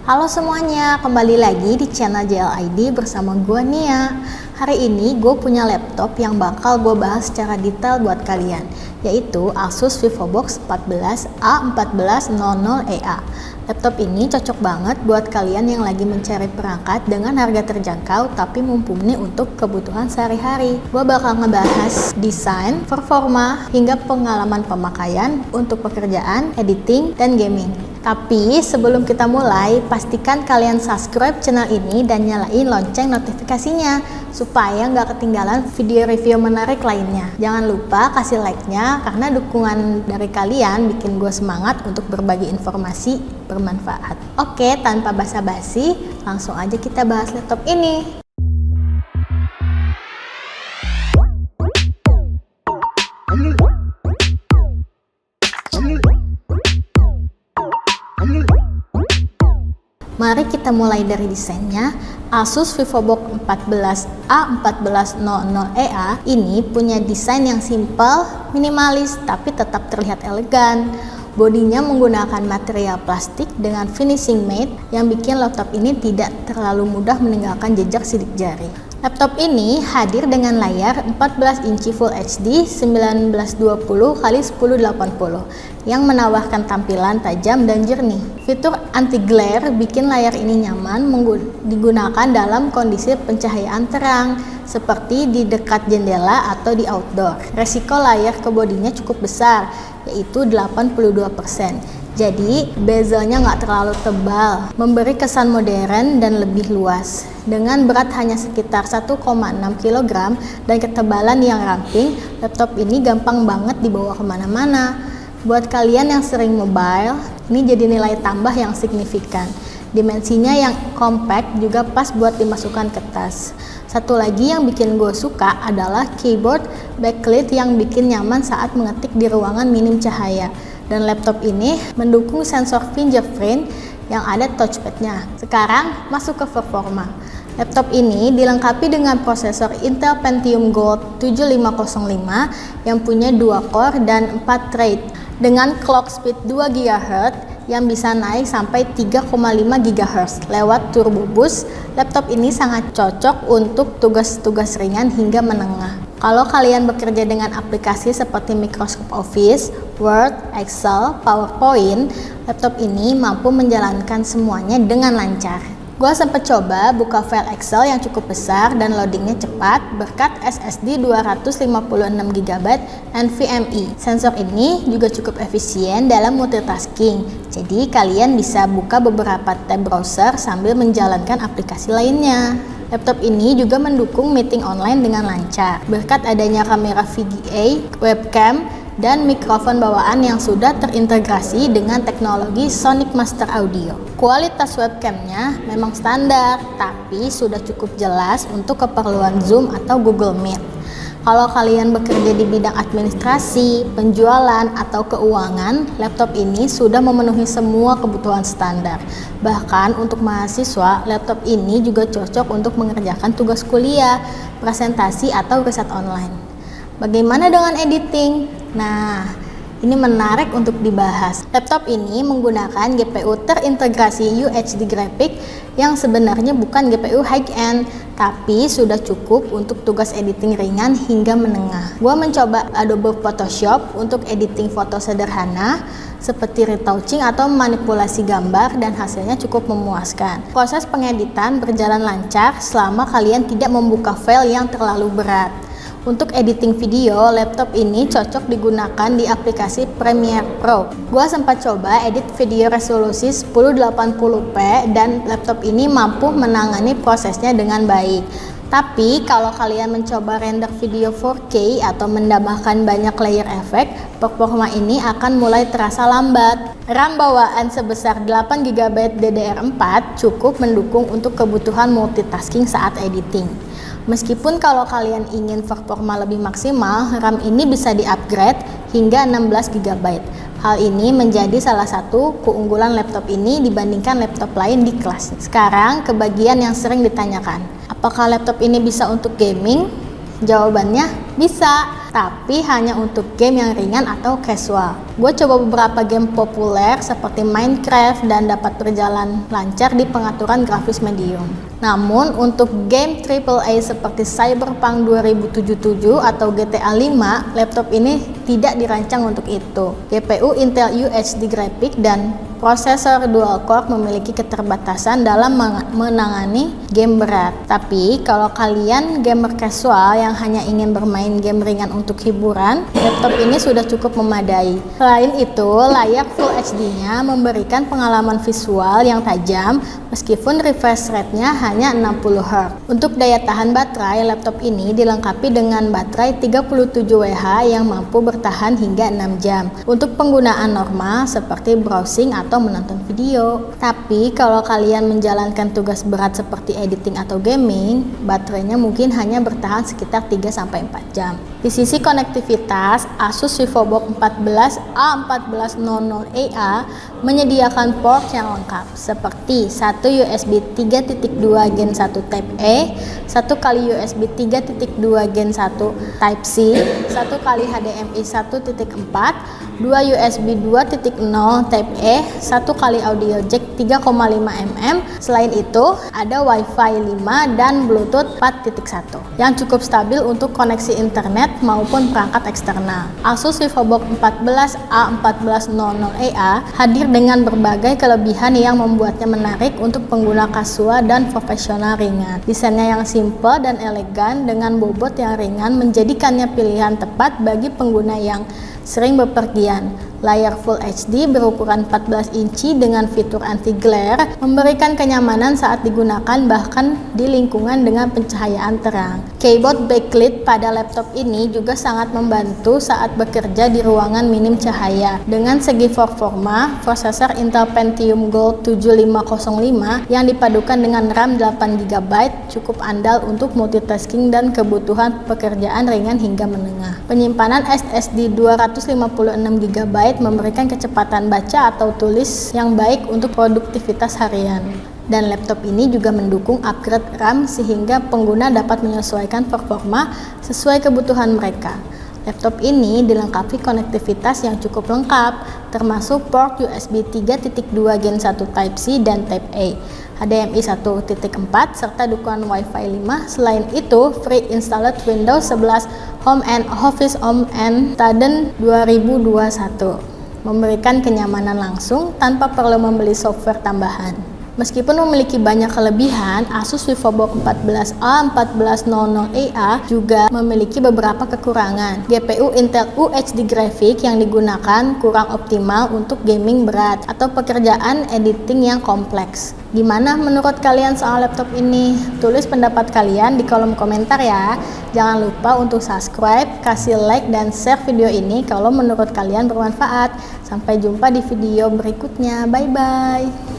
Halo semuanya, kembali lagi di channel JLID bersama gue Nia. Hari ini gue punya laptop yang bakal gue bahas secara detail buat kalian, yaitu Asus VivoBox 14 A1400EA. Laptop ini cocok banget buat kalian yang lagi mencari perangkat dengan harga terjangkau tapi mumpuni untuk kebutuhan sehari-hari. Gue bakal ngebahas desain, performa, hingga pengalaman pemakaian untuk pekerjaan, editing, dan gaming. Tapi sebelum kita mulai, pastikan kalian subscribe channel ini dan nyalain lonceng notifikasinya supaya nggak ketinggalan video review menarik lainnya. Jangan lupa kasih like-nya karena dukungan dari kalian bikin gue semangat untuk berbagi informasi bermanfaat. Oke, tanpa basa-basi, langsung aja kita bahas laptop ini. Mari kita mulai dari desainnya. Asus VivoBox 14 A1400EA ini punya desain yang simple, minimalis, tapi tetap terlihat elegan. Bodinya menggunakan material plastik dengan finishing matte yang bikin laptop ini tidak terlalu mudah meninggalkan jejak sidik jari. Laptop ini hadir dengan layar 14 inci Full HD 1920x1080 yang menawarkan tampilan tajam dan jernih. Fitur anti-glare bikin layar ini nyaman digunakan dalam kondisi pencahayaan terang, seperti di dekat jendela atau di outdoor. Resiko layar ke bodinya cukup besar, yaitu 82%. Jadi bezelnya nggak terlalu tebal, memberi kesan modern dan lebih luas. Dengan berat hanya sekitar 1,6 kg dan ketebalan yang ramping, laptop ini gampang banget dibawa kemana-mana. Buat kalian yang sering mobile, ini jadi nilai tambah yang signifikan. Dimensinya yang compact juga pas buat dimasukkan ke tas. Satu lagi yang bikin gue suka adalah keyboard backlit yang bikin nyaman saat mengetik di ruangan minim cahaya. Dan laptop ini mendukung sensor fingerprint yang ada touchpadnya. Sekarang masuk ke performa. Laptop ini dilengkapi dengan prosesor Intel Pentium Gold 7505 yang punya 2 core dan 4 thread dengan clock speed 2 GHz yang bisa naik sampai 3,5 GHz lewat turbo boost. Laptop ini sangat cocok untuk tugas-tugas ringan hingga menengah. Kalau kalian bekerja dengan aplikasi seperti Microsoft Office, Word, Excel, PowerPoint, laptop ini mampu menjalankan semuanya dengan lancar. Gue sempat coba buka file Excel yang cukup besar dan loadingnya cepat berkat SSD 256GB NVMe. Sensor ini juga cukup efisien dalam multitasking, jadi kalian bisa buka beberapa tab browser sambil menjalankan aplikasi lainnya. Laptop ini juga mendukung meeting online dengan lancar berkat adanya kamera VGA, webcam, dan mikrofon bawaan yang sudah terintegrasi dengan teknologi Sonic Master Audio. Kualitas webcamnya memang standar, tapi sudah cukup jelas untuk keperluan Zoom atau Google Meet. Kalau kalian bekerja di bidang administrasi, penjualan, atau keuangan, laptop ini sudah memenuhi semua kebutuhan standar. Bahkan untuk mahasiswa, laptop ini juga cocok untuk mengerjakan tugas kuliah, presentasi, atau riset online. Bagaimana dengan editing? Nah, ini menarik untuk dibahas. Laptop ini menggunakan GPU terintegrasi UHD graphic yang sebenarnya bukan GPU high-end, tapi sudah cukup untuk tugas editing ringan hingga menengah. Gua mencoba Adobe Photoshop untuk editing foto sederhana seperti retouching atau manipulasi gambar dan hasilnya cukup memuaskan. Proses pengeditan berjalan lancar selama kalian tidak membuka file yang terlalu berat. Untuk editing video, laptop ini cocok digunakan di aplikasi Premiere Pro. Gua sempat coba edit video resolusi 1080p dan laptop ini mampu menangani prosesnya dengan baik. Tapi kalau kalian mencoba render video 4K atau menambahkan banyak layer efek, performa ini akan mulai terasa lambat. RAM bawaan sebesar 8GB DDR4 cukup mendukung untuk kebutuhan multitasking saat editing. Meskipun kalau kalian ingin performa lebih maksimal, RAM ini bisa di-upgrade hingga 16GB. Hal ini menjadi salah satu keunggulan laptop ini dibandingkan laptop lain di kelas. Sekarang ke bagian yang sering ditanyakan. Apakah laptop ini bisa untuk gaming? Jawabannya bisa, tapi hanya untuk game yang ringan atau casual. Gue coba beberapa game populer seperti Minecraft dan dapat berjalan lancar di pengaturan grafis medium. Namun untuk game AAA seperti Cyberpunk 2077 atau GTA 5, laptop ini tidak dirancang untuk itu. GPU Intel UHD graphic dan prosesor dual core memiliki keterbatasan dalam menangani game berat. Tapi kalau kalian gamer casual yang hanya ingin bermain game ringan untuk hiburan, laptop ini sudah cukup memadai. Selain itu, layar Full HD-nya memberikan pengalaman visual yang tajam meskipun refresh rate-nya hanya 60 Hz. Untuk daya tahan baterai, laptop ini dilengkapi dengan baterai 37 Wh yang mampu bertahan hingga 6 jam untuk penggunaan normal seperti browsing atau menonton video. Tapi kalau kalian menjalankan tugas berat seperti editing atau gaming, baterainya mungkin hanya bertahan sekitar 3-4 jam. Di sisi konektivitas, Asus VivoBook 14 A1400EA menyediakan port yang lengkap seperti satu USB 3.2 Gen 1 Type A, satu kali USB 3.2 Gen 1 Type C, satu kali HDMI 1.4, dua USB 2.0 Type E, satu kali audio jack 3,5 mm. Selain itu, ada Wi-Fi 5 dan Bluetooth 4.1 yang cukup stabil untuk koneksi internet maupun perangkat eksternal. Asus VivoBook 14 A1400EA hadir dengan berbagai kelebihan yang membuatnya menarik untuk pengguna kasual dan profesional ringan. Desainnya yang simple dan elegan dengan bobot yang ringan menjadikannya pilihan tepat bagi pengguna yang sering bepergian. Layar Full HD berukuran 14 inci dengan fitur anti-glare memberikan kenyamanan saat digunakan bahkan di lingkungan dengan pencahayaan terang. Keyboard backlit pada laptop ini juga sangat membantu saat bekerja di ruangan minim cahaya. Dengan segi performa, prosesor Intel Pentium Gold 7505 yang dipadukan dengan RAM 8GB cukup andal untuk multitasking dan kebutuhan pekerjaan ringan hingga menengah. Penyimpanan SSD 256GB memberikan kecepatan baca atau tulis yang baik untuk produktivitas harian. Dan laptop ini juga mendukung upgrade RAM sehingga pengguna dapat menyesuaikan performa sesuai kebutuhan mereka. Laptop ini dilengkapi konektivitas yang cukup lengkap, termasuk port USB 3.2 Gen 1 Type C dan Type A, HDMI 1.4, serta dukungan Wi-Fi 5. Selain itu, free installed Windows 11 Home and Office Home and Taden 2021, memberikan kenyamanan langsung tanpa perlu membeli software tambahan. Meskipun memiliki banyak kelebihan, Asus VivoBook 14 A1400EA juga memiliki beberapa kekurangan. GPU Intel UHD graphic yang digunakan kurang optimal untuk gaming berat atau pekerjaan editing yang kompleks. Gimana menurut kalian soal laptop ini? Tulis pendapat kalian di kolom komentar ya. Jangan lupa untuk subscribe, kasih like, dan share video ini kalau menurut kalian bermanfaat. Sampai jumpa di video berikutnya. Bye-bye.